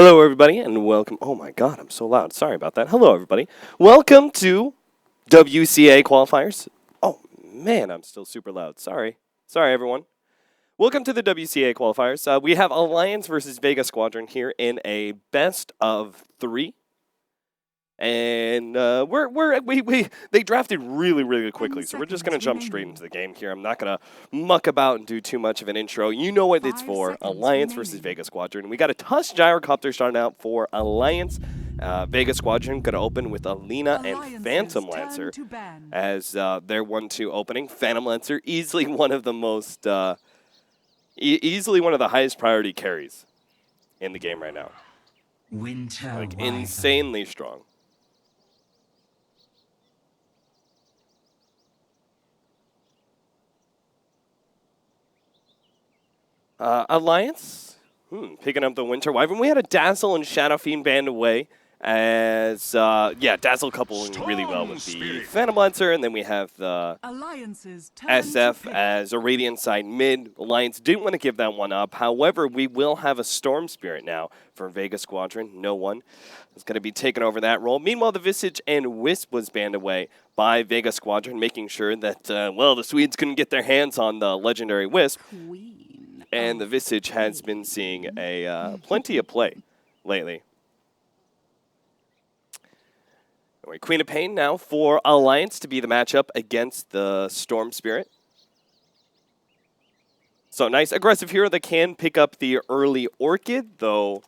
Hello, everybody, and welcome. Oh my God, I'm so loud. Sorry about that. Hello, everybody. Welcome to WCA Qualifiers. Oh man, I'm still super loud. Sorry, everyone. Welcome to the WCA Qualifiers. We have Alliance versus Vega Squadron here in a best of 3. And they drafted really quickly, so we're just gonna jump straight into the game here. I'm not gonna muck about and do too much of an intro. You know what it's for: Alliance versus Vega Squadron. We got a Tusk Gyrocopter starting out for Alliance. Vega Squadron gonna open with Alina and Phantom Lancer as their 1-2 opening. Phantom Lancer easily one of the most easily one of the highest priority carries in the game right now. Like insanely strong. Alliance, picking up the Winter Wyvern. We had a Dazzle and Shadow Fiend band away as, Dazzle coupling really well with the Phantom Lancer, and then we have the SF as a Radiant side mid. Alliance didn't want to give that one up. However, we will have a Storm Spirit now for Vega Squadron. No one is going to be taking over that role. Meanwhile, the Visage and Wisp was banned away by Vega Squadron, making sure that, the Swedes couldn't get their hands on the legendary Wisp. And the Visage has been seeing a plenty of play lately. Anyway, Queen of Pain now for Alliance to be the matchup against the Storm Spirit. So nice aggressive hero that can pick up the early Orchid, though.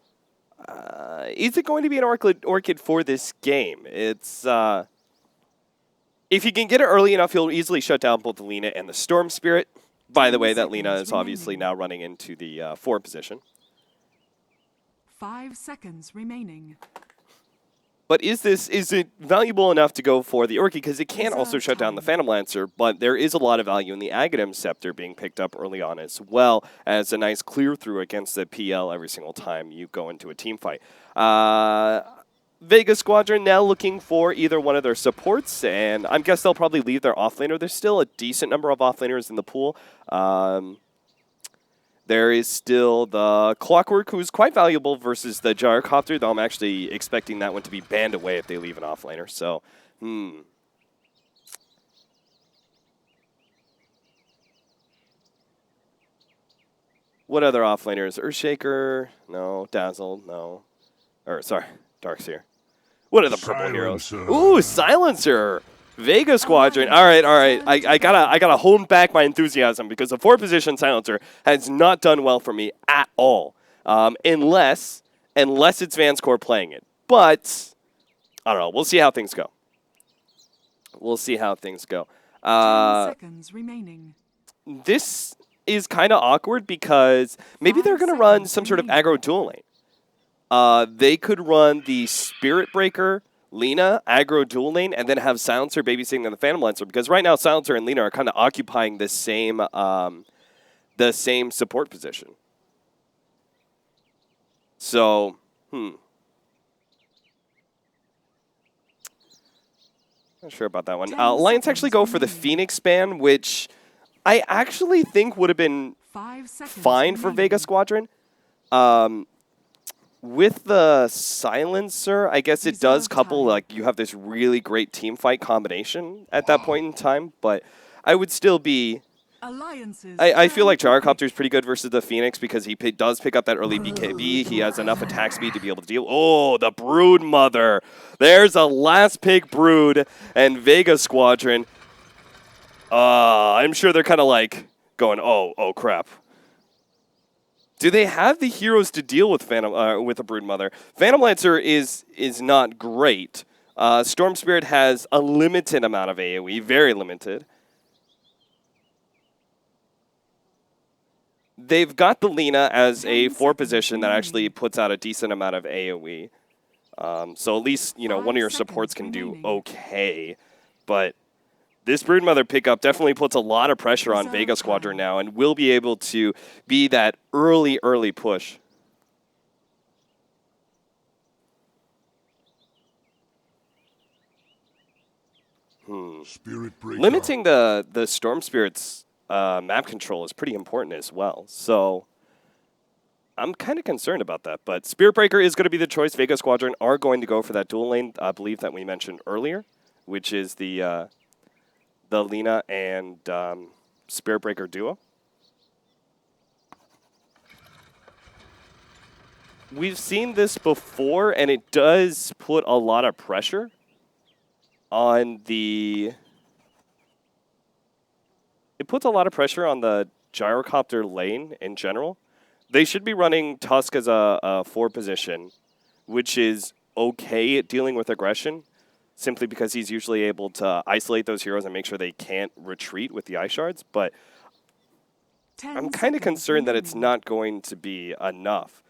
Is it going to be an Orchid for this game? It's if you can get it early enough, you'll easily shut down both the Lina and the Storm Spirit. By the way, that Lina is obviously now running into the 4 position. 5 seconds remaining. But is it valuable enough to go for the Orchid? Because it can also shut down the Phantom Lancer, but there is a lot of value in the Aghanim Scepter being picked up early on as well as a nice clear-through against the PL every single time you go into a team fight. Vega Squadron now looking for either one of their supports, and I guess they'll probably leave their offlaner. There's still a decent number of offlaners in the pool. There is still the Clockwork, who's quite valuable versus the Gyrocopter, though I'm actually expecting that one to be banned away if they leave an offlaner. So, What other offlaners? Earthshaker? No. Dazzle? No. Or, sorry, Darkseer. What are the purple heroes? Ooh, Silencer! Vega Squadron. All right. I gotta hold back my enthusiasm because the 4-position Silencer has not done well for me at all, unless it's Vanscore playing it. But I don't know. We'll see how things go. 10 seconds remaining. This is kind of awkward because maybe they're gonna run some sort of aggro dual lane. They could run the Spirit Breaker, Lina, aggro dual lane, and then have Silencer babysitting the Phantom Lancer, because right now Silencer and Lina are kind of occupying the same support position. So, not sure about that one. Alliance actually go for the Phoenix ban, which I actually think would have been fine for Vega Squadron. With the Silencer, I guess it does couple, like, you have this really great team fight combination at that point in time, but I would still be... I feel like Gyrocopter is pretty good versus the Phoenix because he does pick up that early BKB. He has enough attack speed to be able to deal. Oh, the Brood Mother. There's a last pick Brood and Vega Squadron. I'm sure they're kind of like going, oh crap. Do they have the heroes to deal with with a Brood Mother? Phantom Lancer is not great. Storm Spirit has a limited amount of AoE, very limited. They've got the Lina as a 4 position that actually puts out a decent amount of AoE. So at least, one of your supports can do okay. But this Brood Mother pickup definitely puts a lot of pressure on Vega Squadron now and will be able to be that early push. Limiting the Storm Spirit's map control is pretty important as well. So I'm kind of concerned about that, but Spirit Breaker is going to be the choice. Vega Squadron are going to go for that dual lane, I believe, that we mentioned earlier, which is the Lina and Spirit Breaker duo. We've seen this before, and it does put a lot of pressure on the... It puts a lot of pressure on the gyrocopter lane in general. They should be running Tusk as a 4 position, which is okay at dealing with aggression, simply because he's usually able to isolate those heroes and make sure they can't retreat with the Ice Shards. But I'm kind of concerned that it's not going to be enough.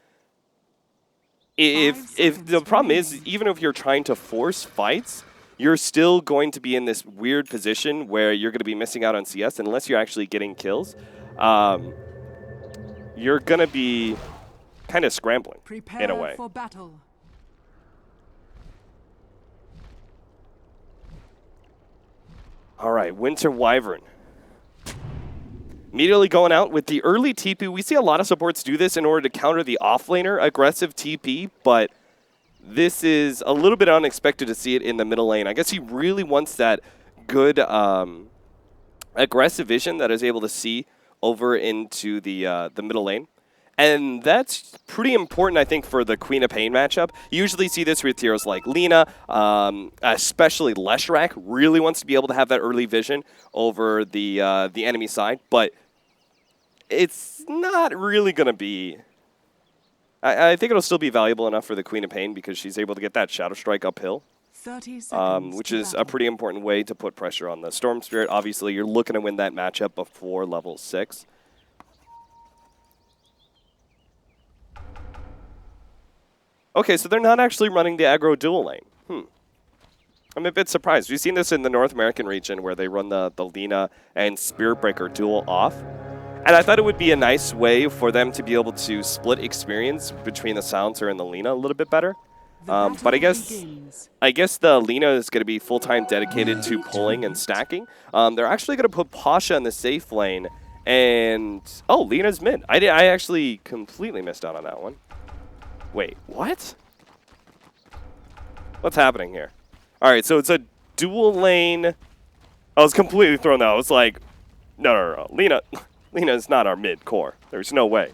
If the problem is, even if you're trying to force fights, you're still going to be in this weird position where you're going to be missing out on CS unless you're actually getting kills. You're going to be kind of scrambling in a way. For battle. All right, Winter Wyvern. Immediately going out with the early TP. We see a lot of supports do this in order to counter the offlaner aggressive TP, but this is a little bit unexpected to see it in the middle lane. I guess he really wants that good aggressive vision that is able to see over into the middle lane. And that's pretty important, I think, for the Queen of Pain matchup. You usually see this with heroes like Lina, especially Leshrac really wants to be able to have that early vision over the enemy side, but it's not really going to be... I think it'll still be valuable enough for the Queen of Pain because she's able to get that Shadow Strike uphill, 30 seconds which is a pretty important way to put pressure on the Storm Spirit. Obviously, you're looking to win that matchup before level 6. Okay, so they're not actually running the aggro dual lane. I'm a bit surprised. We've seen this in the North American region where they run the Lina and Spirit Breaker dual off. And I thought it would be a nice way for them to be able to split experience between the Silencer and the Lina a little bit better. But I guess the Lina is going to be full-time dedicated to pulling and stacking. They're actually going to put Pasha in the safe lane. And, oh, Lina's mid. I actually completely missed out on that one. Wait, what? What's happening here? All right, so it's a dual lane. I was completely thrown out. I was like, no. Lina is not our mid core. There's no way.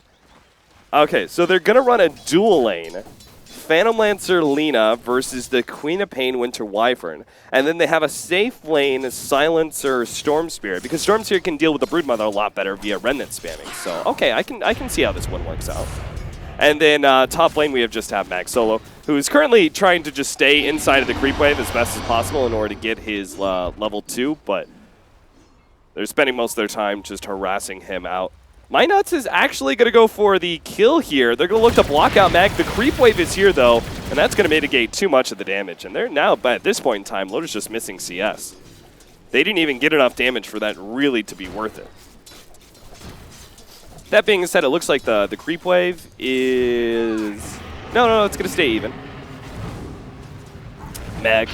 Okay, so they're going to run a dual lane. Phantom Lancer Lina versus the Queen of Pain Winter Wyvern. And then they have a safe lane Silencer Storm Spirit, because Storm Spirit can deal with the Broodmother a lot better via Remnant spamming. So, okay, I can see how this one works out. And then top lane, we just have Mag Solo, who is currently trying to just stay inside of the creep wave as best as possible in order to get his level 2, but they're spending most of their time just harassing him out. MyNuts is actually going to go for the kill here. They're going to look to block out Mag. The creep wave is here, though, and that's going to mitigate too much of the damage. And they're now, but at this point in time, Loda's just missing CS. They didn't even get enough damage for that really to be worth it. That being said, it looks like the creep wave is... No, it's going to stay even. Mag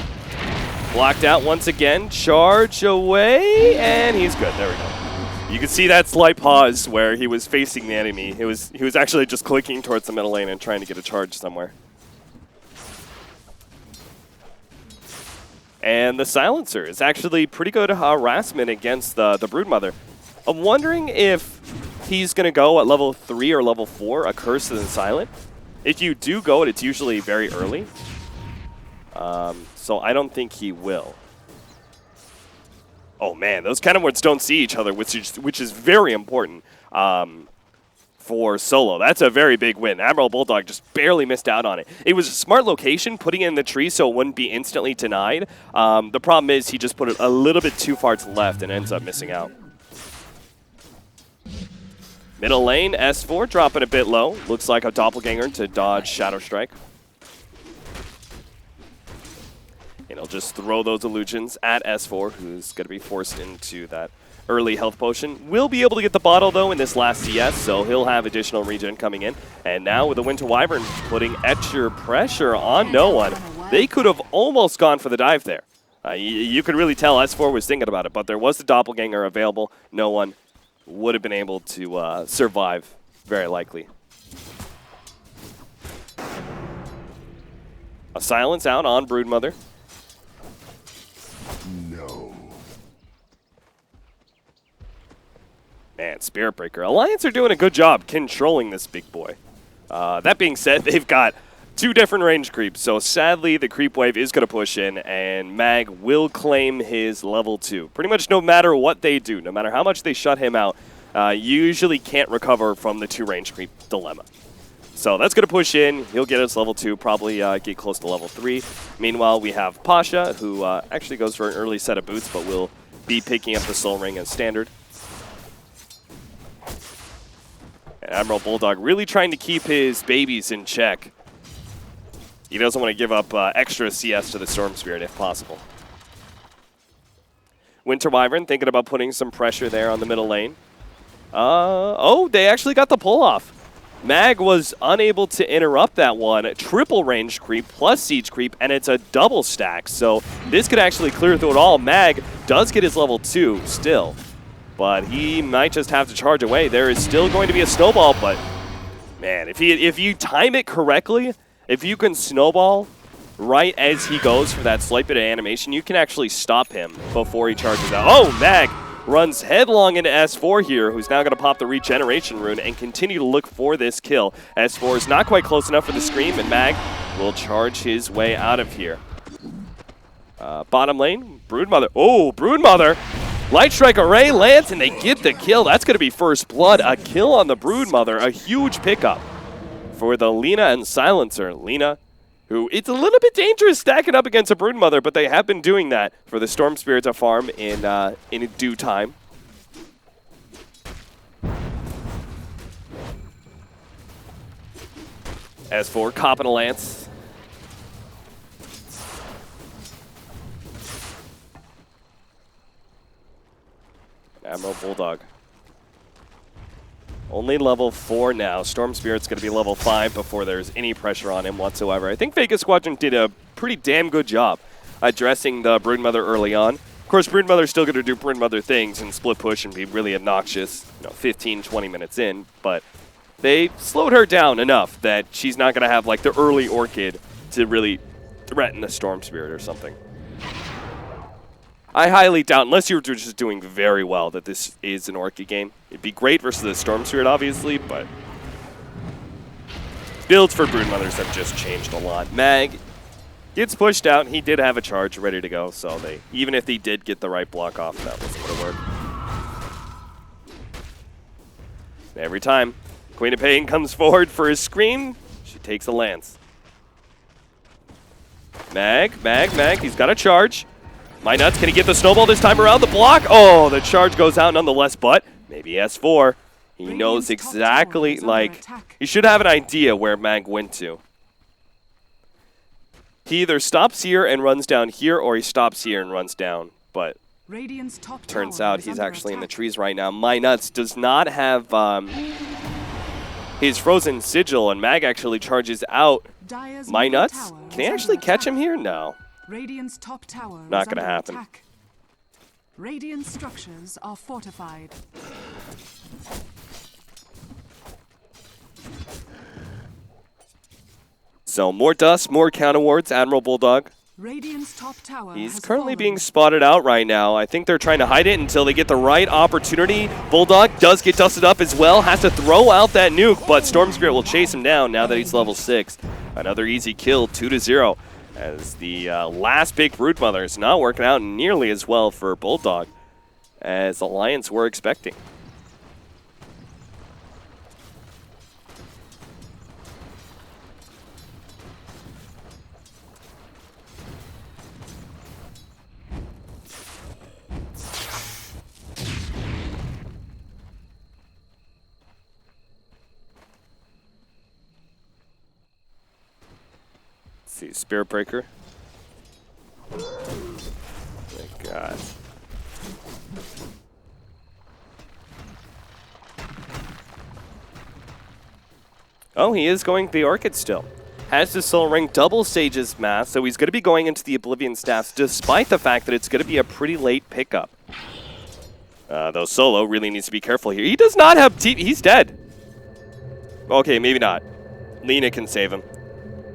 blocked out once again. Charge away, and he's good. There we go. You can see that slight pause where he was facing the enemy. He was actually just clicking towards the middle lane and trying to get a charge somewhere. And the Silencer is actually pretty good harassment against the Broodmother. I'm wondering if he's going to go at level 3 or level 4, a Curse and Silent. If you do go it's usually very early. So I don't think he will. Oh man, those kind of words don't see each other, which is very important for solo. That's a very big win. Admiral Bulldog just barely missed out on it. It was a smart location, putting it in the tree so it wouldn't be instantly denied. The problem is he just put it a little bit too far to the left and ends up missing out. Middle lane, S4 dropping a bit low. Looks like a doppelganger to dodge Shadow Strike. And he'll just throw those illusions at S4, who's going to be forced into that early health potion. Will be able to get the bottle, though, in this last CS, so he'll have additional regen coming in. And now with the Winter Wyvern putting extra pressure on no one, they could have almost gone for the dive there. You could really tell S4 was thinking about it, but there was the doppelganger available. No one would have been able to survive, very likely. A silence out on Broodmother. No. Man, Spirit Breaker. Alliance are doing a good job controlling this big boy. That being said, they've got 2 different range creeps, so sadly the creep wave is going to push in, and Mag will claim his level 2. Pretty much no matter what they do, no matter how much they shut him out, usually can't recover from the 2 range creep dilemma. So that's going to push in. He'll get his level 2, probably get close to level 3. Meanwhile, we have Pasha, who actually goes for an early set of boots, but will be picking up the Soul Ring as standard. And Admiral Bulldog really trying to keep his babies in check. He doesn't want to give up extra CS to the Storm Spirit if possible. Winter Wyvern thinking about putting some pressure there on the middle lane. Oh, they actually got the pull off. Mag was unable to interrupt that one. Triple range creep plus siege creep, and it's a double stack. So this could actually clear through it all. Mag does get his level 2 still, but he might just have to charge away. There is still going to be a snowball, but man, if you time it correctly, if you can snowball right as he goes for that slight bit of animation, you can actually stop him before he charges out. Oh, Mag runs headlong into S4 here, who's now going to pop the regeneration rune and continue to look for this kill. S4 is not quite close enough for the scream, and Mag will charge his way out of here. Bottom lane, Broodmother. Oh, Broodmother! Light Strike Array lands, and they get the kill. That's going to be first blood. A kill on the Broodmother, a huge pickup for the Lina and Silencer. Lina, who it's a little bit dangerous stacking up against a Broodmother, but they have been doing that for the Storm Spirit to farm in due time. As for copping a Lance. Admiral Bulldog. Only level 4 now. Storm Spirit's going to be level 5 before there's any pressure on him whatsoever. I think Vega Squadron did a pretty damn good job addressing the Broodmother early on. Of course, Broodmother's still going to do Broodmother things and split push and be really obnoxious, 15, 20 minutes in, but they slowed her down enough that she's not going to have like the early Orchid to really threaten the Storm Spirit or something. I highly doubt, unless you're just doing very well, that this is an Orchid game. It'd be great versus the Storm Spirit, obviously, but builds for Broodmothers have just changed a lot. Mag gets pushed out. He did have a charge ready to go, so even if he did get the right block off, that wasn't going to work. Every time Queen of Pain comes forward for his scream, she takes a Lance. Mag, he's got a charge. My nuts, can he get the snowball this time around? The block? Oh, the charge goes out nonetheless, but maybe S4. He knows exactly, he should have an idea where Mag went to. He either stops here and runs down here, or he stops here and runs down, but turns out he's actually in the trees right now. My nuts does not have his frozen sigil, and Mag actually charges out. My nuts? Can he actually catch him here? No. Radiant's top tower Not gonna happen. Attack. Radiant structures are fortified. So more dust, more counter wards. Admiral Bulldog. Radiant's top tower He's currently being spotted out right now. I think they're trying to hide it until they get the right opportunity. Bulldog does get dusted up as well. Has to throw out that nuke, but Storm Spirit will chase him down now that he's level 6. Another easy kill, 2-0. As the last big Broodmother is not working out nearly as well for Bulldog as Alliance were expecting. See, Spirit Breaker. My God. Oh, he is going the Orchid still. Has the Soul Ring, double Sage's Math, so he's going to be going into the Oblivion Staffs, despite the fact that it's going to be a pretty late pickup. Though Solo really needs to be careful here. He does not have he's dead. Okay, maybe not. Lina can save him.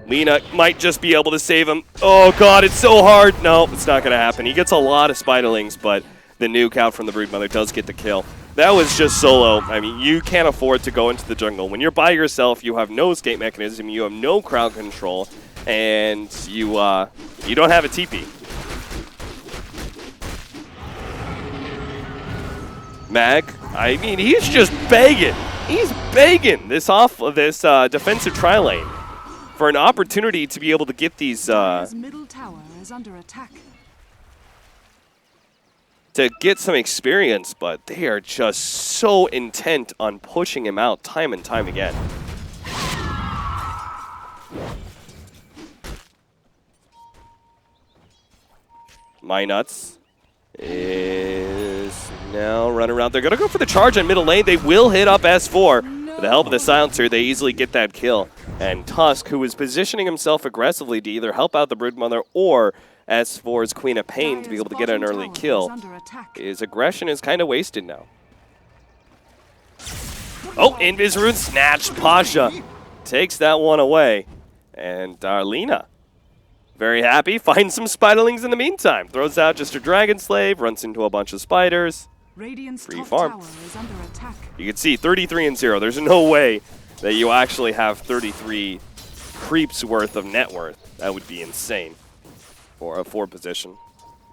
Lina might just be able to save him. Oh god, it's so hard. No, it's not going to happen. He gets a lot of Spiderlings, but the nuke out from the Broodmother does get the kill. That was just solo. I mean, you can't afford to go into the jungle. When you're by yourself, you have no escape mechanism, you have no crowd control, and you don't have a TP. Mag, I mean, he's just begging. He's begging this defensive tri-lane for an opportunity to be able to get these Dire's middle tower is under attack. to get some experience, but they are just so intent on pushing him out time and time again. My Nuts is now running around. They're going to go for the charge on middle lane. They will hit up S4. With the help of the silencer, they easily get that kill. And Tusk, who is positioning himself aggressively to either help out the Broodmother or S4's Queen of Pain to be able to get an early kill, his aggression is kind of wasted now. Oh, Invis Rune snatched. Pasha takes that one away. And Darlena, very happy, finds some Spiderlings in the meantime. Throws out just a Dragon Slave, runs into a bunch of spiders. Radiant's Free top farm. tower is under attack. You can see 33 and 0. There's no way that you actually have 33 creeps worth of net worth. That would be insane for a 4 position.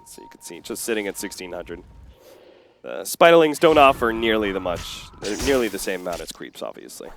So you can see just sitting at 1600. Spiderlings don't offer nearly nearly the same amount as creeps, obviously.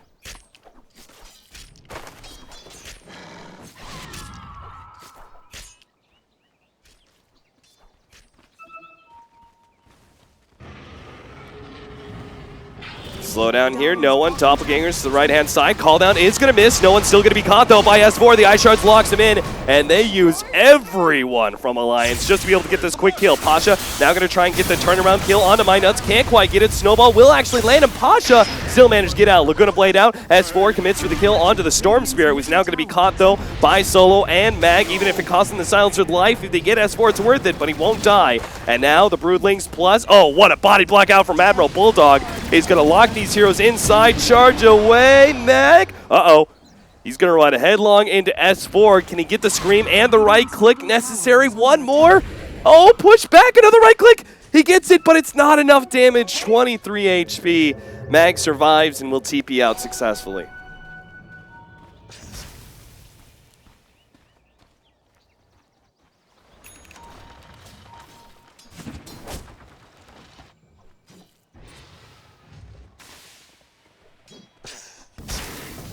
Slow down here, no one. Doppelgangers to the right-hand side. Call down is going to miss. No one's still going to be caught, though, by S4. The Ice Shards locks him in, and they use everyone from Alliance just to be able to get this quick kill. Pasha now going to try and get the turnaround kill onto My Nuts. Can't quite get it. Snowball will actually land, and Pasha still managed to get out. Laguna Blade out. S4 commits for the kill onto the Storm Spirit, who's now going to be caught, though, by Solo and Mag. Even if it costs him the Silencer's life, if they get S4, it's worth it, but he won't die. And now the Broodlings plus... Oh, what a body block out from Admiral Bulldog. He's going to lock these heroes inside, charge away, Mag. Uh-oh. He's going to run headlong into S4. Can he get the scream and the right click necessary? One more. Oh, push back, another right click. He gets it, but it's not enough damage. 23 HP. Mag survives and will TP out successfully.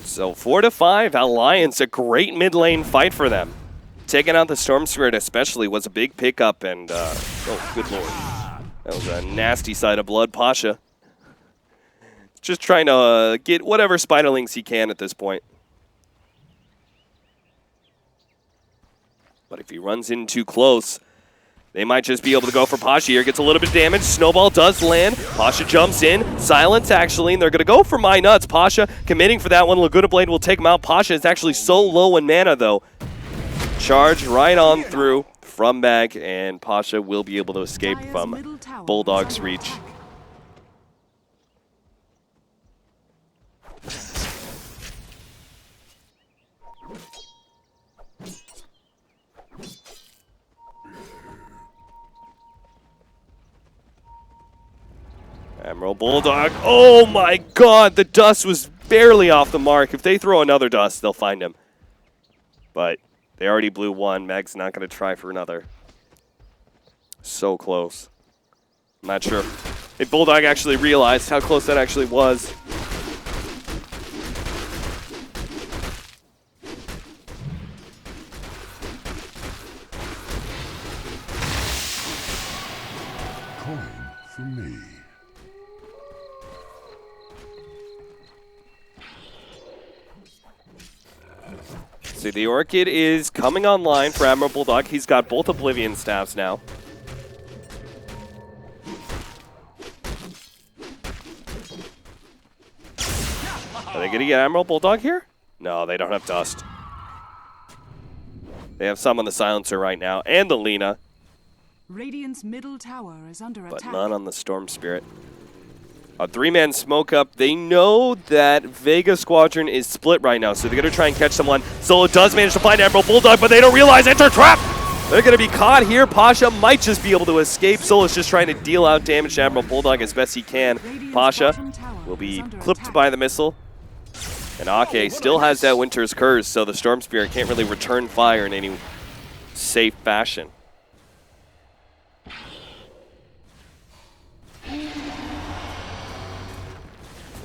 So 4-5, Alliance, a great mid lane fight for them. Taking out the Storm Spirit especially was a big pickup, and oh, good lord. That was a nasty side of blood. Pasha just trying to get whatever Spiderlings he can at this point. But if he runs in too close, they might just be able to go for Pasha here. Gets a little bit of damage. Snowball does land. Pasha jumps in. Silence, actually, and they're going to go for My Nuts. Pasha committing for that one. Laguna Blade will take him out. Pasha is actually so low in mana, though. Charge right on through from Mag, and Pasha will be able to escape from Bulldog's reach. Admiral Bulldog. Oh my god, the dust was barely off the mark. If they throw another dust, they'll find him. But they already blew one. Mag's not going to try for another. So close. I'm not sure if Bulldog actually realized how close that actually was. Coin for me. See, the Orchid is coming online for Admiral Bulldog. He's got both Oblivion Staffs now. Are they going to get Admiral Bulldog here? No, they don't have Dust. They have some on the Silencer right now, and the Lina, Radiant's middle tower is under but attack. none on the Storm Spirit. A 3-man smoke up. They know that Vega Squadron is split right now, so they're going to try and catch someone. Solo does manage to find Admiral Bulldog, but they don't realize it's a trap! They're going to be caught here. Pasha might just be able to escape. Solo's just trying to deal out damage to Admiral Bulldog as best he can. Pasha will be clipped by the missile. And Ake still has that Winter's Curse, so the Storm Spirit can't really return fire in any safe fashion.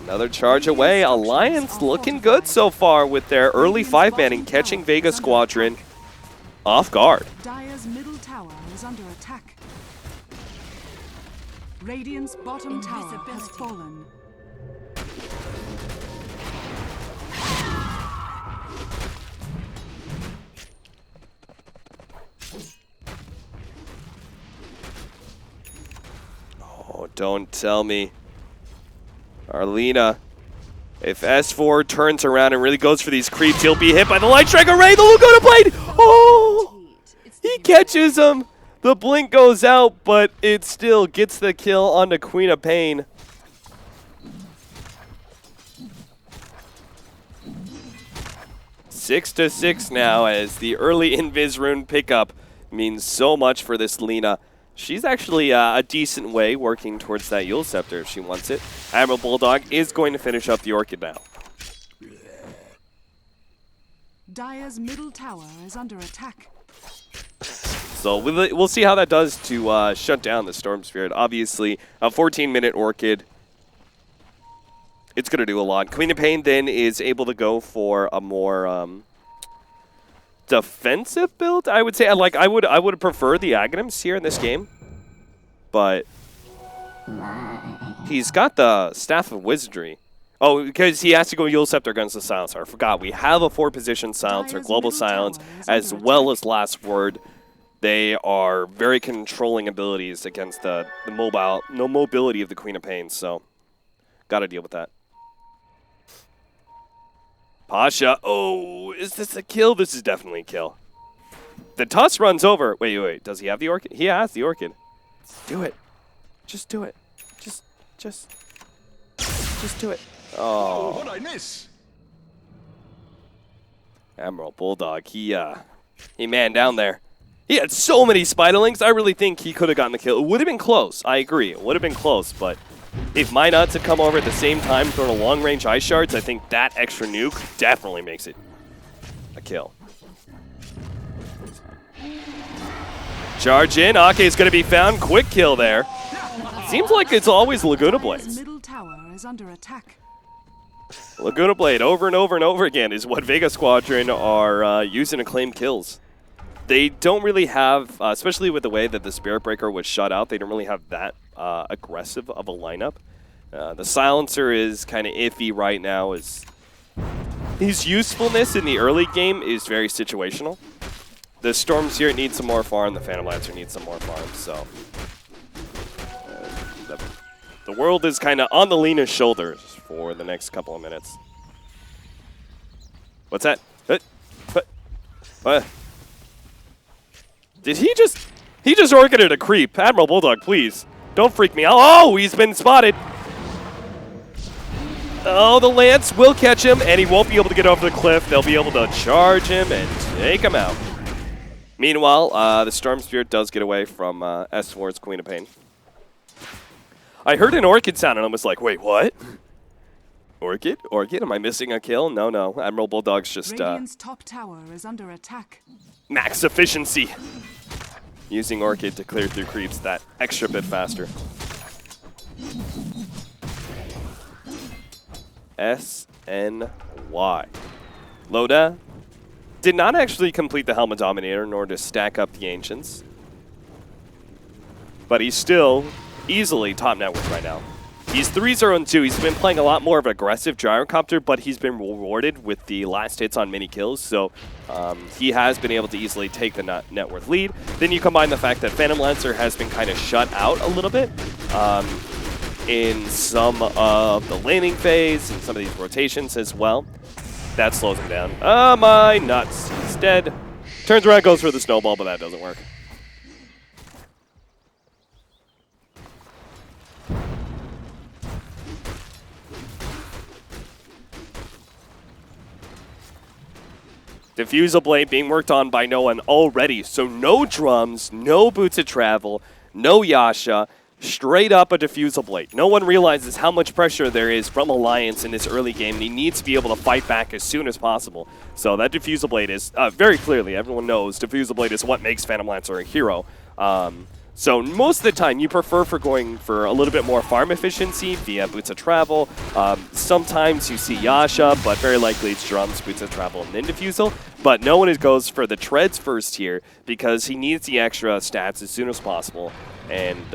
Another charge away. Alliance looking good so far with their early 5-manning, catching Vega Squadron off guard. Dire's middle tower is under attack. Radiant's bottom tower has fallen. Oh, don't tell me. Arlena, if S4 turns around and really goes for these creeps, he'll be hit by the Light Strike Array. The Lugona Blade! Oh! He catches him. The blink goes out, but it still gets the kill onto Queen of Pain. Six to 6 now as the early Invis rune pickup means so much for this Lena. She's actually a decent way working towards that Yule Scepter if she wants it. Admiral Bulldog is going to finish up the Orchid now. Dire's middle tower is under attack. So we'll see how that does to shut down the Storm Spirit. Obviously, a 14-minute Orchid. It's going to do a lot. Queen of Pain then is able to go for a more defensive build, I would say. I would prefer the Aghanims here in this game, but he's got the Staff of Wizardry. Oh, because he has to go Yule Scepter against the Silencer. I forgot. We have a 4-position Silencer, Global Silence, as well as Last Word. They are very controlling abilities against the mobility of the Queen of Pain, so got to deal with that. Pasha, oh, is this a kill? This is definitely a kill. The Tusk runs over. Wait, does he have the Orchid? He has the Orchid. Do it. Just do it. Just do it. Oh. What'd I miss? Admiral Bulldog, he manned down there. He had so many Spiderlings, I really think he could have gotten the kill. It would have been close, I agree. It would have been close, but if Minots had come over at the same time throwing a long-range Ice Shards, I think that extra nuke definitely makes it a kill. Charge in. Ake is going to be found. Quick kill there. Seems like it's always Laguna Blades. Middle tower is under attack. Laguna Blade over and over and over again is what Vega Squadron are using to claim kills. They don't really have, especially with the way that the Spirit Breaker was shut out, they don't really have that aggressive of a lineup. The Silencer is kind of iffy right now. His usefulness in the early game is very situational. The Storm Spirit needs some more farm, the Phantom Lancer needs some more farm, so the world is kind of on the Lena's shoulders for the next couple of minutes. What's that? What? Did he just orchided a creep? Admiral Bulldog, please. Don't freak me out. Oh, he's been spotted. Oh, the Lance will catch him, and he won't be able to get over the cliff. They'll be able to charge him and take him out. Meanwhile, the Storm Spirit does get away from S4's Queen of Pain. I heard an Orchid sound, and I was like, wait, what? Orchid? Am I missing a kill? No. Admiral Bulldog's just Radiant's top tower is under attack. max efficiency. Using Orchid to clear through creeps that extra bit faster. SNY. Loda did not actually complete the Helmet Dominator nor to stack up the Ancients. But he's still easily top net worth right now. He's 3-0-2. He's been playing a lot more of an aggressive gyrocopter, but he's been rewarded with the last hits on many kills, so he has been able to easily take the net worth lead. Then you combine the fact that Phantom Lancer has been kind of shut out a little bit in some of the laning phase and some of these rotations as well. That slows him down. Oh my nuts. He's dead. Turns around, goes for the snowball, but that doesn't work. Diffusal Blade being worked on by no one already. So no drums, no Boots of Travel, no Yasha. Straight up a Diffusal Blade. No one realizes how much pressure there is from Alliance in this early game, and he needs to be able to fight back as soon as possible. So that Diffusal Blade is, very clearly, everyone knows Diffusal Blade is what makes Phantom Lancer a hero. So most of the time, you prefer for going for a little bit more farm efficiency via Boots of Travel. Sometimes you see Yasha, but very likely it's drums, Boots of Travel, and then Diffusal. But no one goes for the Treads first here because he needs the extra stats as soon as possible. And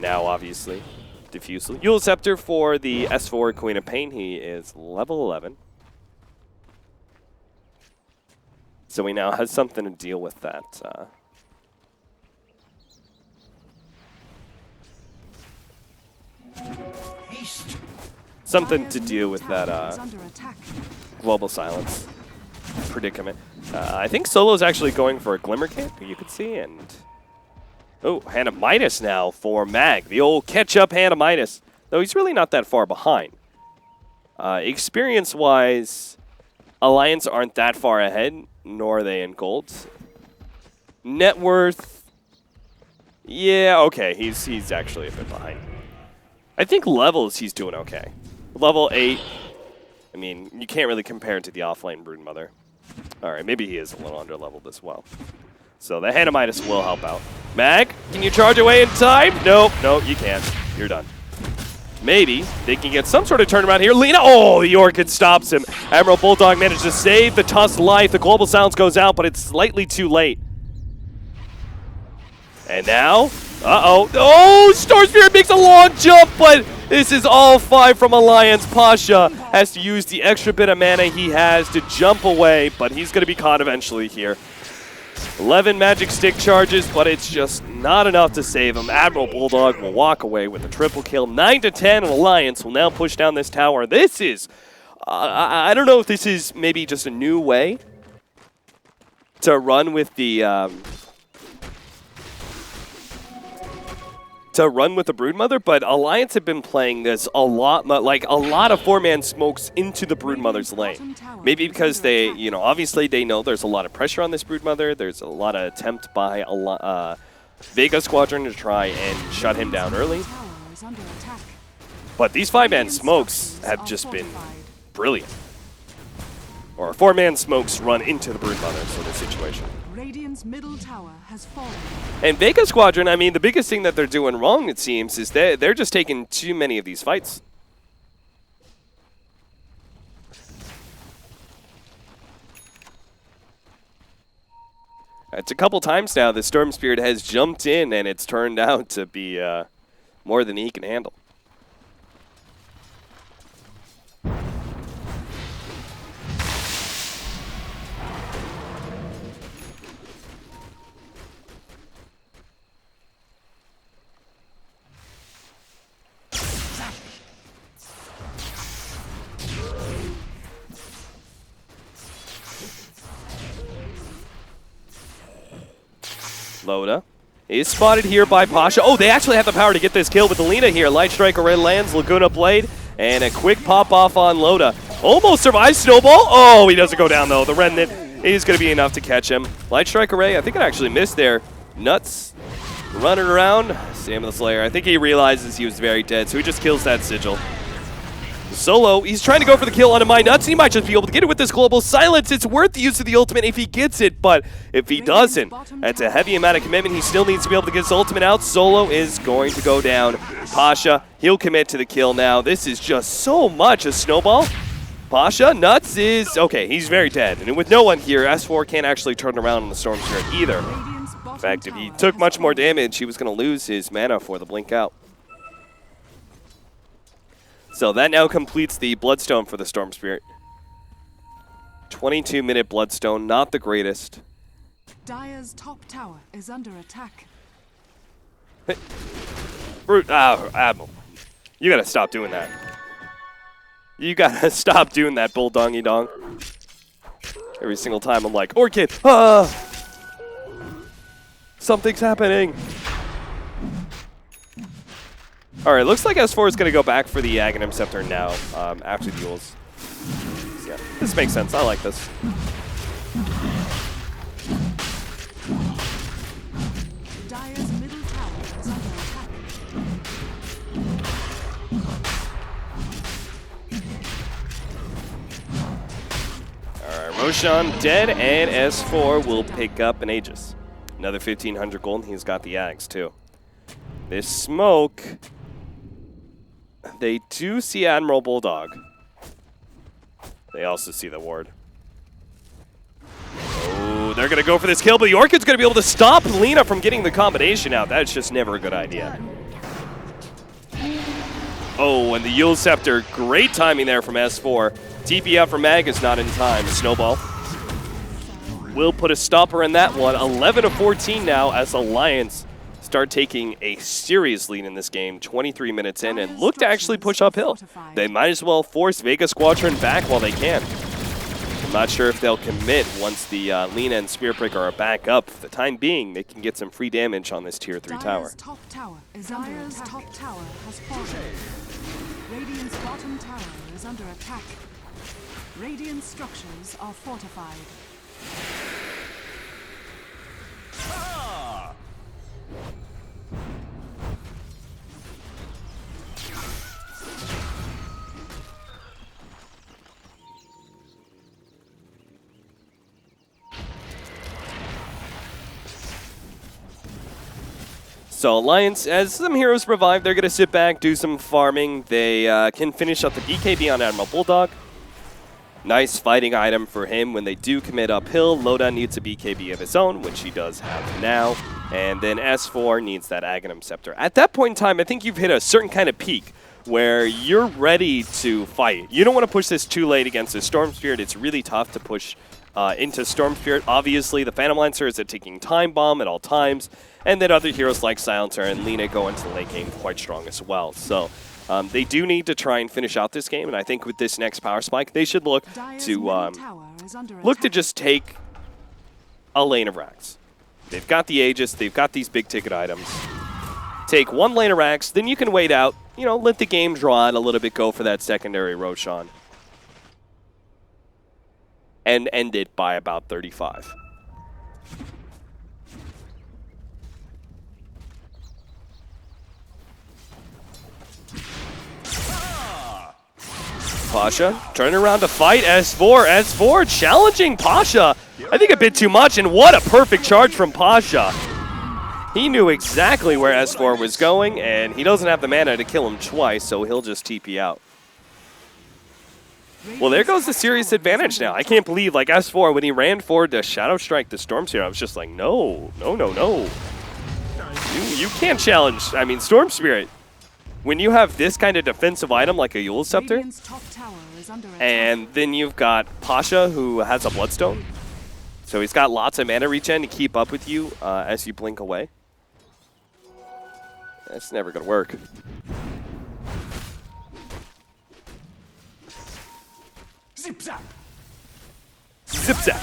now, obviously, Diffusal. Eul Scepter for the S4 Queen of Pain. He is level 11. So he now has something to deal with that. Something to deal with that global silence predicament. I think Solo's actually going for a Glimmer Kit, you could see, and oh, Hand of Midas now for Mag. The old catch-up Hand of Midas, though he's really not that far behind. Experience-wise, Alliance aren't that far ahead, nor are they in golds. Net worth, yeah, okay, he's actually a bit behind. I think levels, he's doing okay. Level 8, I mean, you can't really compare it to the offlane Broodmother. All right, maybe he is a little under-leveled as well. So the Hand of Midas will help out. Mag, can you charge away in time? Nope, you can't. You're done. Maybe they can get some sort of turnaround here. Lina, oh, the Orchid stops him. Admiral Bulldog managed to save the Tusk life. The Global Silence goes out, but it's slightly too late. And now, oh, Storm Spirit makes a long jump, but this is all 5 from Alliance. Pasha has to use the extra bit of mana he has to jump away, but he's going to be caught eventually here. 11 magic stick charges, but it's just not enough to save him. Admiral Bulldog will walk away with a triple kill. 9-10, and Alliance will now push down this tower. This is, I don't know if this is maybe just a new way to run with the Broodmother, but Alliance have been playing this a lot, like a lot of 4-man smokes into the Broodmother's lane. Maybe because they, obviously they know there's a lot of pressure on this Broodmother. There's a lot of attempt by Vega Squadron to try and shut him down early. But these 5-man smokes have just been brilliant. Or 4-man smokes run into the Broodmother sort of situation. Radiant's middle tower has fallen. And Vega Squadron, I mean, the biggest thing that they're doing wrong, it seems, is they're just taking too many of these fights. It's a couple times now the Storm Spirit has jumped in, and it's turned out to be more than he can handle. Loda is spotted here by Pasha. Oh, they actually have the power to get this kill with Lina here. Light Strike Array lands, Laguna Blade, and a quick pop-off on Loda. Almost survives Snowball. Oh, he doesn't go down, though. The Remnant is going to be enough to catch him. Light Strike Array, I think it actually missed there. Nuts running around. Same with the Slayer. I think he realizes he was very dead, so he just kills that Sigil. Solo, he's trying to go for the kill onto My Nuts. He might just be able to get it with this Global Silence. It's worth the use of the ultimate if he gets it, but if he doesn't, that's a heavy amount of commitment. He still needs to be able to get his ultimate out. Solo is going to go down. Pasha, he'll commit to the kill now. This is just so much a snowball. Pasha, Nuts is, okay, he's very dead. And with no one here, S4 can't actually turn around on the Storm Spirit either. In fact, if he took much more damage, he was going to lose his mana for the blink out. So that now completes the Bloodstone for the Storm Spirit. 22-minute Bloodstone, not the greatest. Dire's top tower is under attack. Hey. Admiral, you gotta stop doing that. You gotta stop doing that, bulldongy dong. Every single time I'm like, Orchid, something's happening. All right, looks like S4 is going to go back for the Aghanim Scepter now after the duels. See Yeah, this makes sense. I like this. Dire's middle tower is under attack. Alright, Roshan dead, and S4 will pick up an Aegis. Another 1,500 gold, and he's got the Ags too. This smoke, they do see Admiral Bulldog. They also see the ward. Oh, they're going to go for this kill, but the Orchid's going to be able to stop Lina from getting the combination out. That's just never a good idea. Oh, and the Yule Scepter, great timing there from S4. TP out for Mag is not in time. Snowball will put a stopper in that one. 11 of 14 now as Alliance start taking a serious lead in this game. 23 minutes in and look to actually push uphill. They might as well force Vega Squadron back while they can. I'm not sure if they'll commit once the Lina and Spear Pricker are back up. For the time being, they can get some free damage on this tier 3 tower. Dire's top tower has fallen. Radiant's bottom tower is under attack. Radiant structures are fortified. So Alliance, as some heroes revive, they're going to sit back, do some farming. They can finish up the BKB on Admiral Bulldog. Nice fighting item for him when they do commit uphill. Loda needs a BKB of his own, which he does have now. And then S4 needs that Aghanim Scepter. At that point in time, I think you've hit a certain kind of peak where you're ready to fight. You don't want to push this too late against the Storm Spirit. It's really tough to push into Storm Spirit. Obviously, the Phantom Lancer is a ticking time bomb at all times. And then other heroes like Silencer and Lina go into the late game quite strong as well. So they do need to try and finish out this game. And I think with this next power spike, they should look to just take a lane of racks. They've got the Aegis. They've got these big ticket items. Take one lane of racks, then you can wait out. You know, let the game draw out a little bit, go for that secondary Roshan. And end it by about 35. Pasha turning around to fight S4. S4 challenging Pasha. I think a bit too much, and what a perfect charge from Pasha. He knew exactly where S4 was going, and he doesn't have the mana to kill him twice, so he'll just TP out. Well, there goes the serious advantage now. I can't believe, like, S4, when he ran forward to Shadow Strike the Storm Spirit, I was just like, no. You can't challenge, I mean, Storm Spirit. When you have this kind of defensive item like a Yule Scepter, and then you've got Pasha who has a Bloodstone, so he's got lots of mana regen to keep up with you as you blink away. That's never going to work. Zip zap. Zip zap.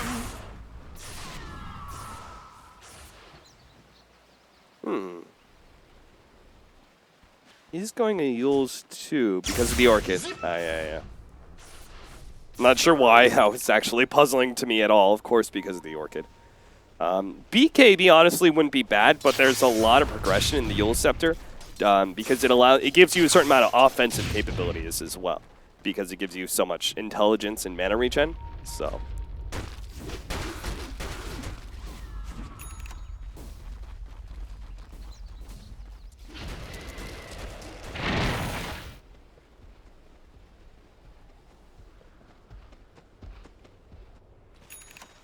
He's going to Yule's too because of the Orchid. Yeah. I'm not sure why. How it's actually puzzling to me at all. Of course, because of the Orchid. BKB honestly wouldn't be bad, but there's a lot of progression in the Yule Scepter because it gives you a certain amount of offensive capabilities as well, because it gives you so much intelligence and mana regen. So.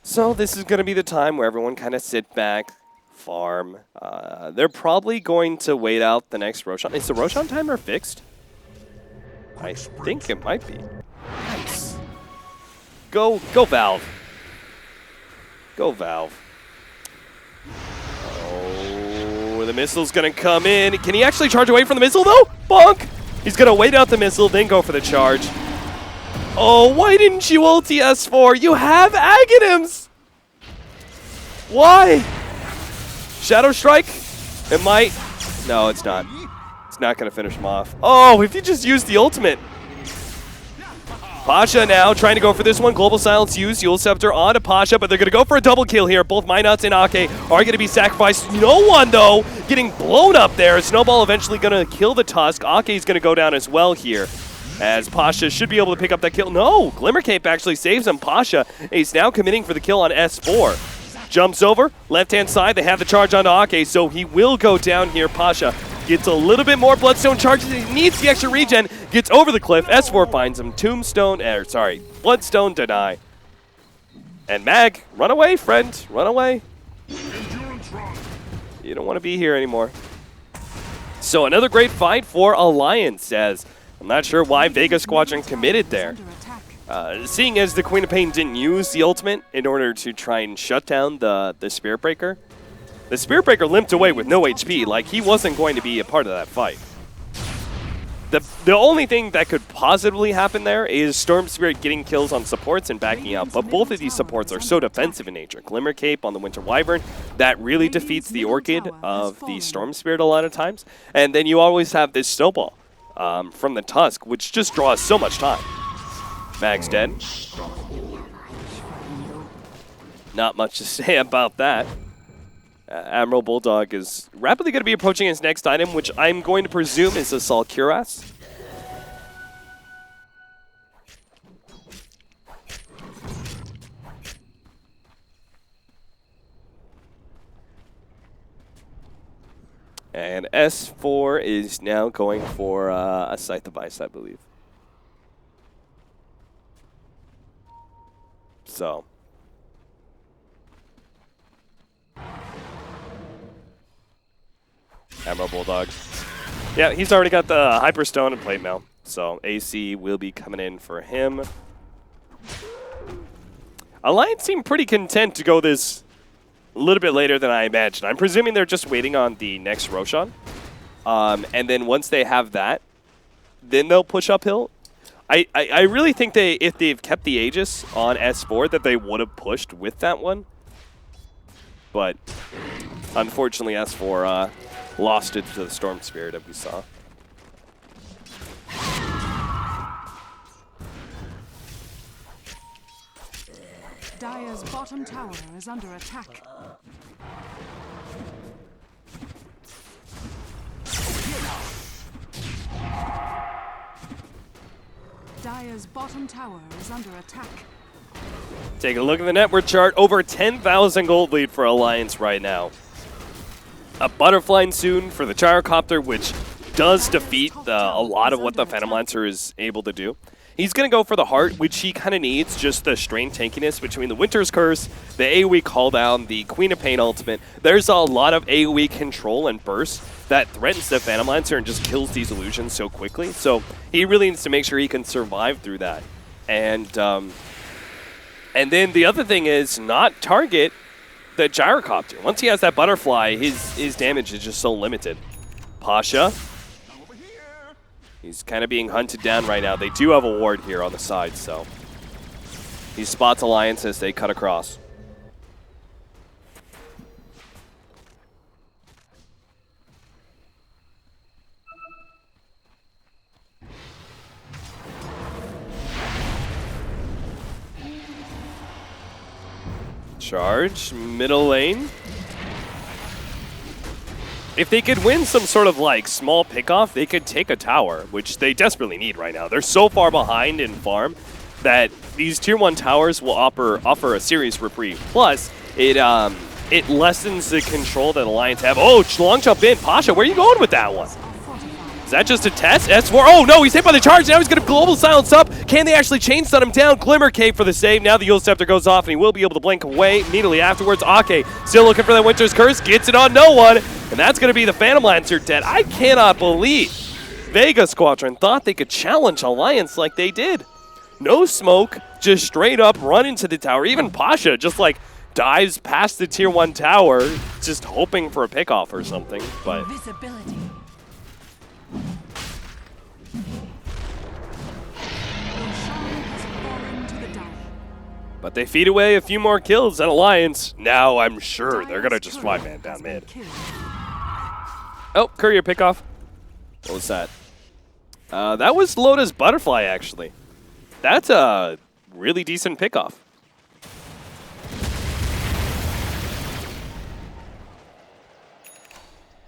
So this is going to be the time where everyone kind of sit back, farm. They're probably going to wait out the next Roshan. Is the Roshan timer fixed? I think it might be. Nice. Go Valve. Go Valve. Oh, the missile's going to come in. Can he actually charge away from the missile, though? Bonk! He's going to wait out the missile, then go for the charge. Oh, why didn't you ulti S4? You have Aghanims! Why? Shadow Strike? It might. No, it's not. It's not going to finish him off. Oh, if you just used the ultimate. Pasha now trying to go for this one. Global Silence used. Yule Scepter onto Pasha, but they're going to go for a double kill here. Both Minots and Ake are going to be sacrificed. No one, though, getting blown up there. Snowball eventually going to kill the Tusk. Ake is going to go down as well here, as Pasha should be able to pick up that kill. No, Glimmer Cape actually saves him. Pasha is now committing for the kill on S4. Jumps over, left-hand side. They have the charge onto Ake, so he will go down here. Pasha gets a little bit more Bloodstone charges. He needs the extra regen. Gets over the cliff. S4 finds him. Bloodstone deny. And Mag, run away, friend. Run away. You don't want to be here anymore. So another great fight for Alliance, as I'm not sure why Vega Squadron committed there. Seeing as the Queen of Pain didn't use the ultimate in order to try and shut down the Spirit Breaker, the Spirit Breaker limped away with no HP, like he wasn't going to be a part of that fight. The only thing that could possibly happen there is Storm Spirit getting kills on supports and backing out, but both of these supports are so defensive in nature. Glimmer Cape on the Winter Wyvern, that really defeats the Orchid of the Storm Spirit a lot of times, and then you always have this Snowball from the Tusk, which just draws so much time. Mag's dead. Not much to say about that. Admiral Bulldog is rapidly going to be approaching his next item, which I'm going to presume is a Sol Cuirass. And S4 is now going for a Scythe device, I believe. So. Admiral Bulldog. Yeah, he's already got the Hyperstone and Plate Mail, so AC will be coming in for him. Alliance seemed pretty content to go this a little bit later than I imagined. I'm presuming they're just waiting on the next Roshan. And then once they have that, then they'll push uphill. I really think if they've kept the Aegis on S4, that they would have pushed with that one. But unfortunately, S4 lost it to the Storm Spirit that we saw. Dire's bottom tower is under attack. Dire's bottom tower is under attack. Take a look at the network chart. Over 10,000 gold lead for Alliance right now. A Butterfly soon for the Gyrocopter, which does defeat a lot of what the Phantom Lancer is able to do. He's going to go for the Heart, which he kind of needs, just the strain tankiness between the Winter's Curse, the AoE call down, the Queen of Pain ultimate. There's a lot of AoE control and burst that threatens the Phantom Lancer and just kills these illusions so quickly. So he really needs to make sure he can survive through that. And then the other thing is not target the Gyrocopter. Once he has that Butterfly, his damage is just so limited. Pasha. He's kind of being hunted down right now. They do have a ward here on the side, so he spots Alliance as they cut across. Charge, middle lane. If they could win some sort of like small pickoff, they could take a tower, which they desperately need right now. They're so far behind in farm that these tier 1 towers will offer a serious reprieve. Plus, it lessens the control that Alliance have. Oh, long jump in. Pasha, where are you going with that one? Is that just a test? S4. Oh, no, he's hit by the charge. Now he's going to global silence up. Can they actually chain stun him down? Glimmer Cape for the save. Now the Yule Scepter goes off, and he will be able to blink away immediately afterwards. Ake still looking for that Winter's Curse. Gets it on no one. And that's going to be the Phantom Lancer dead. I cannot believe Vega Squadron thought they could challenge Alliance like they did. No smoke, just straight up run into the tower. Even Pasha just like dives past the tier 1 tower, just hoping for a pickoff or something. But Invisibility. But they feed away a few more kills at Alliance. Now I'm sure they're going to just 5-man down mid. Oh, courier pickoff. What was that? That was Loda's Butterfly, actually. That's a really decent pickoff.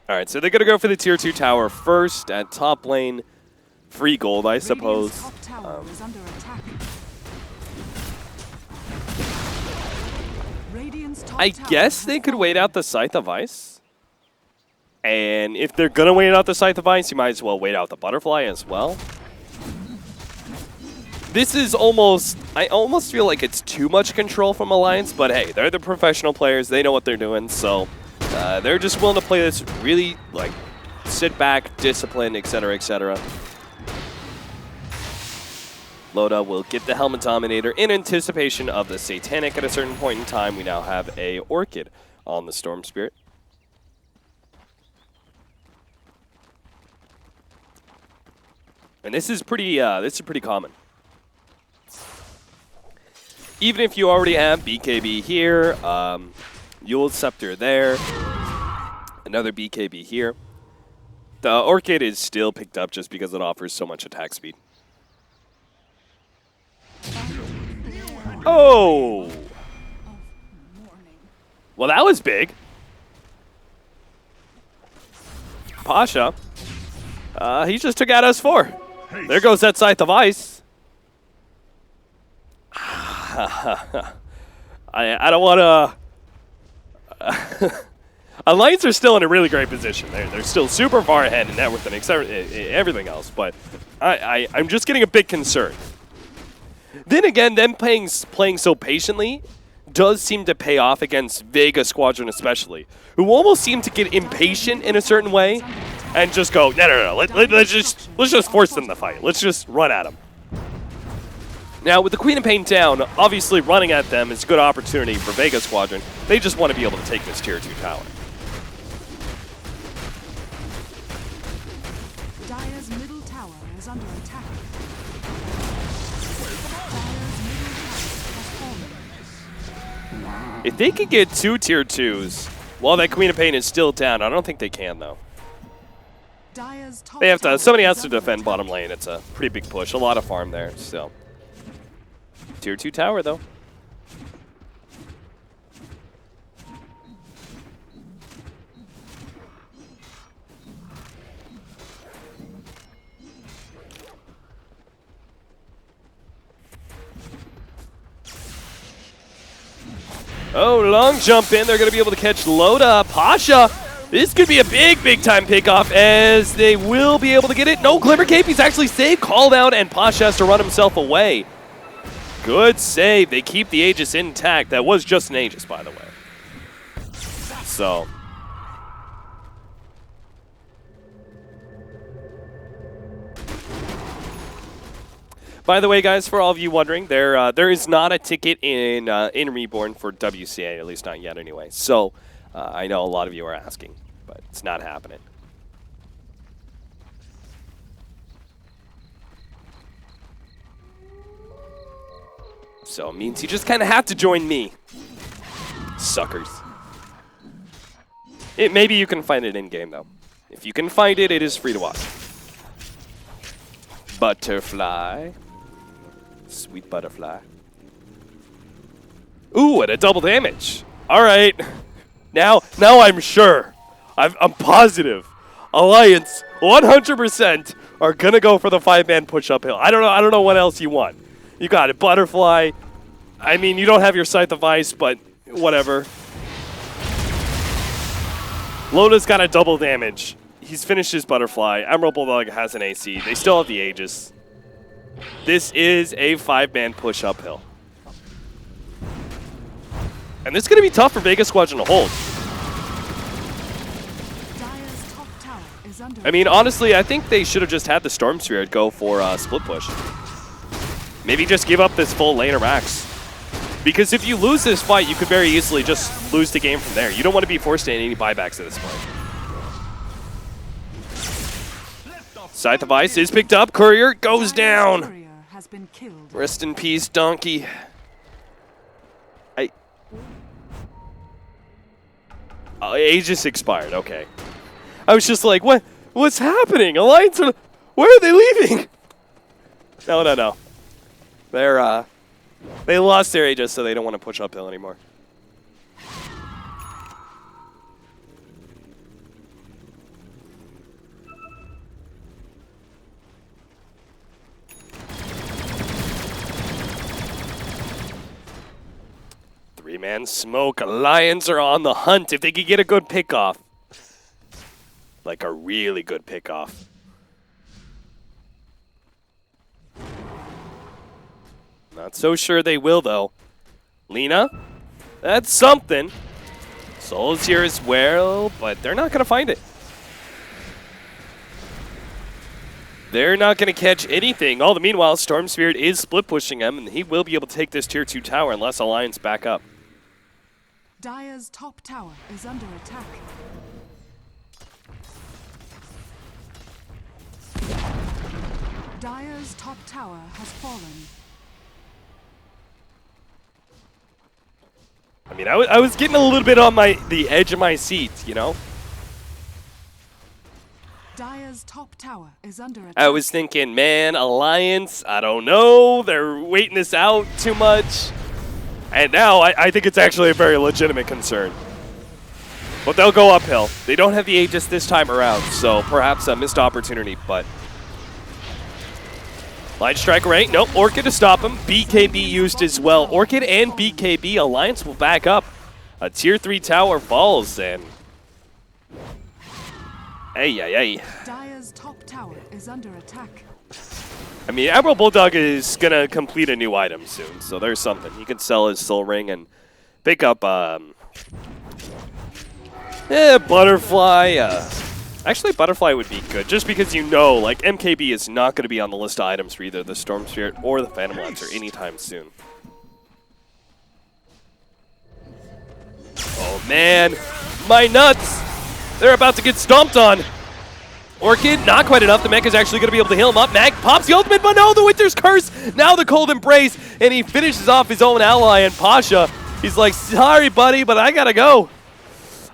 All right, so they're going to go for the tier 2 tower first at top lane. Free gold, I suppose. Radiant's top tower is under attack. Radiant's top I tower guess has they could fallen. wait out the Scythe of Ice. And if they're going to wait out the Scythe of Ice, you might as well wait out the Butterfly as well. This is almost, I almost feel like it's too much control from Alliance, but hey, they're the professional players. They know what they're doing, so they're just willing to play this really, like, sit back, disciplined, etc., etc. Loda will get the Helmet Dominator in anticipation of the Satanic at a certain point in time. We now have a Orchid on the Storm Spirit. And this is pretty common. Even if you already have BKB here, Eul's Scepter there, another BKB here, the Orchid is still picked up just because it offers so much attack speed. Oh! Well, that was big. Pasha. He just took out S4. There goes that Scythe of Ice. I don't want to... Alliance are still in a really great position. They're still super far ahead in net worth and everything else, but I'm just getting a bit concerned. Then again, them playing so patiently does seem to pay off against Vega Squadron especially, who almost seem to get impatient in a certain way and just go, no. Let's just force them to fight. Let's just run at them. Now, with the Queen of Pain down, obviously running at them is a good opportunity for Vega Squadron. They just want to be able to take this tier 2 tower. Dire's middle tower is under attack. If they could get 2 tier 2s while that Queen of Pain is still down, I don't think they can, though. Dire's top They have to. tower Somebody is has to under defend attack. bottom lane. It's a pretty big push. A lot of farm there, still. Tier 2 tower, though. Oh, long jump in. They're going to be able to catch Loda. Pasha. This could be a big time pickoff as they will be able to get it. No, Glimmer Cape. He's actually saved. Called out, and Pasha has to run himself away. Good save. They keep the Aegis intact. That was just an Aegis, by the way. So. By the way, guys, for all of you wondering, there is not a ticket in Reborn for WCA, at least not yet anyway. So I know a lot of you are asking, but it's not happening. So it means you just kind of have to join me. Suckers. Maybe you can find it in-game, though. If you can find it, it is free to watch. Butterfly. Sweet butterfly. Ooh, and a double damage. All right. Now I'm sure. I'm positive. Alliance 100% are gonna go for the 5-man push uphill. I don't know what else you want. You got it, butterfly. I mean, you don't have your Scythe of Ice, but whatever. Loda's got a double damage. He's finished his butterfly. Emerald Bulldog has an AC. They still have the Aegis. This is a 5-man push uphill. And this is going to be tough for Vega Squadron to hold. Dire's top tower is under I mean, honestly, I think they should have just had the Storm Spirit go for split push. Maybe just give up this full lane of Rax. Because if you lose this fight, you could very easily just lose the game from there. You don't want to be forced to any buybacks at this point. Scythe of Ice is picked up. Courier goes down. Courier has been killed. Rest in peace, Donkey. Aegis expired. Okay. I was just like, what's happening? Alliance, where are they leaving? No. They lost their Aegis, so they don't want to push uphill anymore. Three-man smoke. Lions are on the hunt if they could get a good pick-off. Like a really good pick-off. Not so sure they will, though. Lena, that's something. Soul's here as well, but they're not going to find it. They're not going to catch anything. All the meanwhile, Storm Spirit is split pushing him, and he will be able to take this tier 2 tower unless Alliance back up. Dire's top tower is under attack. Dire's top tower has fallen. I mean, I was getting a little bit on the edge of my seat, you know? Dire's top tower is under attack. I was thinking, man, Alliance, I don't know. They're waiting this out too much. And now I think it's actually a very legitimate concern. But they'll go uphill. They don't have the Aegis this time around, so perhaps a missed opportunity, but... Line strike right. Nope, Orchid to stop him. BKB used as well. Orchid and BKB, Alliance will back up. A tier 3 tower falls, and... Ay. Dire's top tower is under attack. I mean, Admiral Bulldog is going to complete a new item soon, so there's something. He can sell his Soul Ring and pick up, Butterfly. Actually, Butterfly would be good, just because you know, like, MKB is not going to be on the list of items for either the Storm Spirit or the Phantom Lancer anytime soon. Oh, man. My nuts! They're about to get stomped on. Orchid, not quite enough. The mech is actually going to be able to heal him up. Mag pops the ultimate, but no, the Winter's Curse. Now the Cold Embrace, and he finishes off his own ally, and Pasha, he's like, sorry, buddy, but I got to go.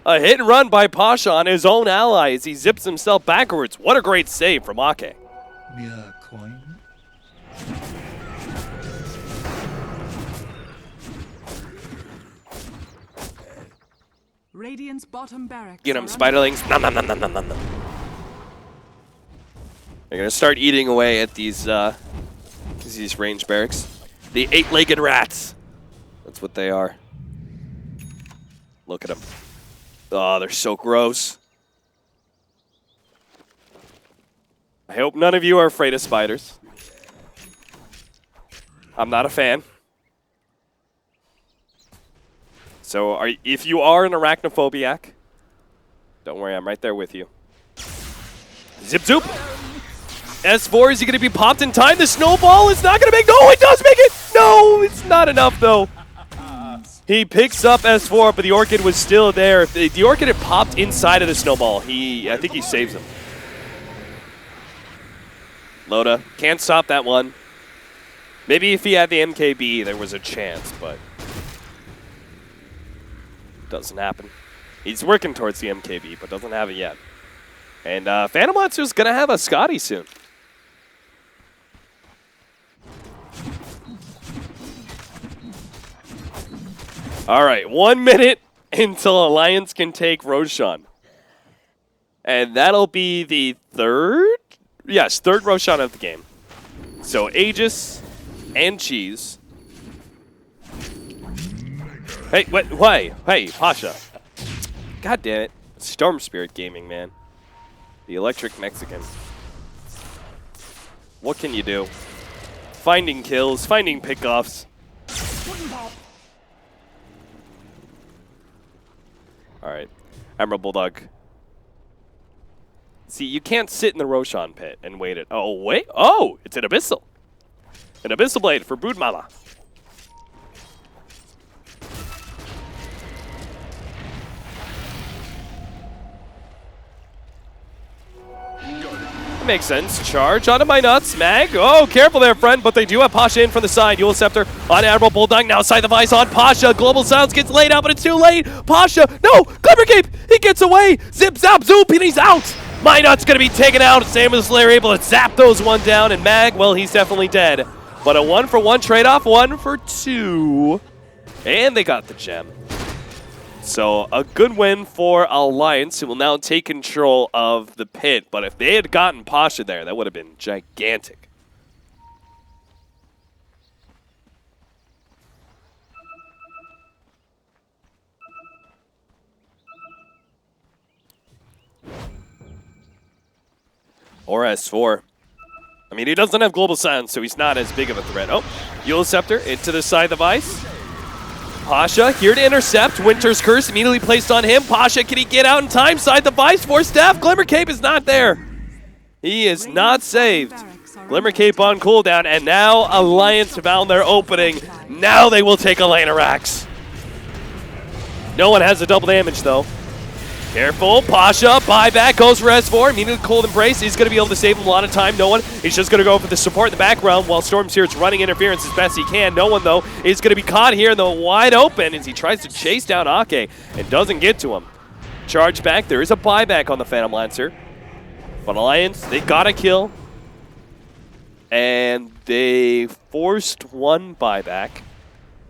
A hit and run by Pasha on his own ally as he zips himself backwards. What a great save from Ake. Mere coin. Radiant's bottom barracks. Get him, Spiderlings. Nom, nom, nom, nom, nom, nom, nom. They're going to start eating away at these range barracks. The 8-legged rats. That's what they are. Look at them. Oh, they're so gross. I hope none of you are afraid of spiders. I'm not a fan. So if you are an arachnophobiac, don't worry, I'm right there with you. Zip zoop! S4, is he going to be popped in time? The snowball is not going to make... No, it does make it! No, it's not enough, though. He picks up S4, but the Orchid was still there. If the Orchid had popped inside of the snowball, I think he saves him. Loda can't stop that one. Maybe if he had the MKB, there was a chance, but doesn't happen. He's working towards the MKB, but doesn't have it yet. And Phantom Lancer's going to have a Scotty soon. All right, 1 minute until Alliance can take Roshan. And that'll be the third? Yes, third Roshan of the game. So Aegis and Cheese. Hey, what? Why? Hey, Pasha. God damn it. Storm Spirit Gaming, man. The Electric Mexican. What can you do? Finding kills, finding pickoffs. Alright. Admiral Bulldog. See, you can't sit in the Roshan pit and wait it. Oh, wait. Oh, it's an Abyssal. An Abyssal Blade for Brood Mama. Makes sense. Charge onto my nuts. Mag. Oh, careful there, friend. But they do have Pasha in from the side. Dual Scepter on Admiral Bulldog. Now side the Vice on Pasha. Global Silence gets laid out, but it's too late. Pasha. No. Clever Cape. He gets away. Zip, zap, zoop, and he's out. My nut's going to be taken out. Sam and the Slayer able to zap those one down. And Mag, well, he's definitely dead. But a 1-for-1 trade-off, 1-for-2. And they got the gem. So a good win for Alliance, who will now take control of the pit. But if they had gotten Pasha there, that would have been gigantic. Or S4. I mean, he doesn't have Global Silence, so he's not as big of a threat. Oh, Eul Scepter into the side of the Vice. Pasha here to intercept. Winter's Curse immediately placed on him. Pasha, can he get out in time? Side the Vice for Steph. Glimmer Cape is not there. He is not saved. Glimmer Cape on cooldown, and now Alliance found their opening. Now they will take Elena Rax. No one has a double damage, though. Careful, Pasha, buyback, goes for S4, immediately cold embrace. He's going to be able to save him a lot of time. No one, he's just going to go for the support in the background while Storm's here. It's running interference as best he can. No one, though, is going to be caught here in the wide open as he tries to chase down Ake and doesn't get to him. Charge back, there is a buyback on the Phantom Lancer. But Alliance, they got a kill. And they forced one buyback.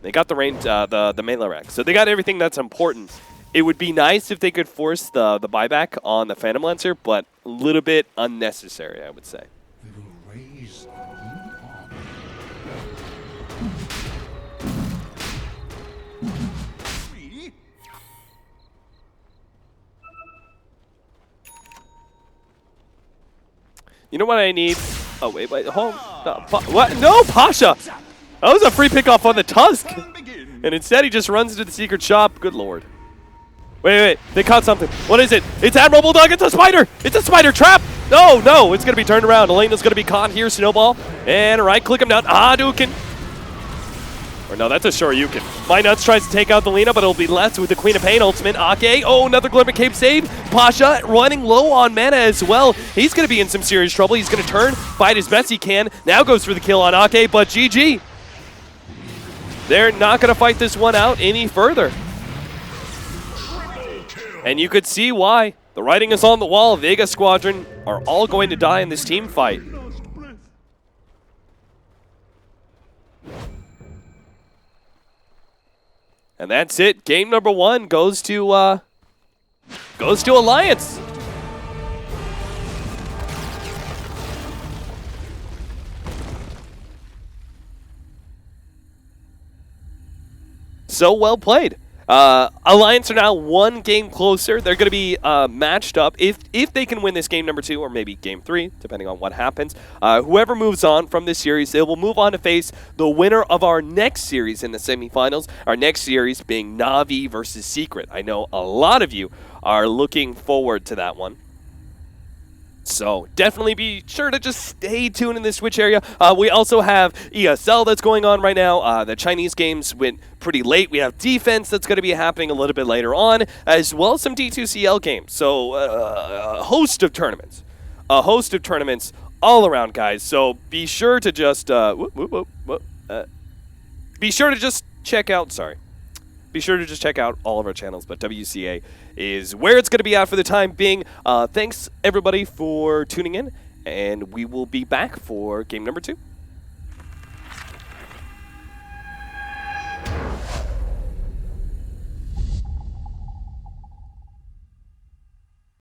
They got the range, the melee rack. So they got everything that's important. It would be nice if they could force the buyback on the Phantom Lancer, but a little bit unnecessary, I would say. You know what I need? Oh, wait, hold on. What? No, Pasha! That was a free pickoff on the Tusk! And instead he just runs into the secret shop. Good lord. Wait, they caught something. What is it? It's Admiral Bulldog. It's a spider. It's a spider trap. No, it's going to be turned around. Elena's going to be caught here. Snowball. And right-click him down. Hadouken. Or no, that's a Shoryuken. My Nuts tries to take out the Lena, but it'll be left with the Queen of Pain ultimate. Ake. Oh, another Glimmer Cape save. Pasha running low on mana as well. He's going to be in some serious trouble. He's going to turn, fight as best he can. Now goes for the kill on Ake, but GG. They're not going to fight this one out any further. And you could see why. The writing is on the wall. Vega Squadron are all going to die in this team fight. And that's it. Game number 1 goes to Alliance. So well played. Alliance are now 1 game closer. They're going to be matched up. If they can win this game number 2 or maybe game 3, depending on what happens, whoever moves on from this series, they will move on to face the winner of our next series in the semifinals. Our next series being Na'Vi versus Secret. I know a lot of you are looking forward to that one. So definitely be sure to just stay tuned in this Twitch area. We also have ESL that's going on right now. The Chinese games went pretty late. We have defense that's going to be happening a little bit later on, as well as some D2CL games. So a host of tournaments. A host of tournaments all around, guys. So be sure to just be sure to just check out, be sure to just check out all of our channels, but WCA is where it's going to be at for the time being. Thanks, everybody, for tuning in, and we will be back for game number 2.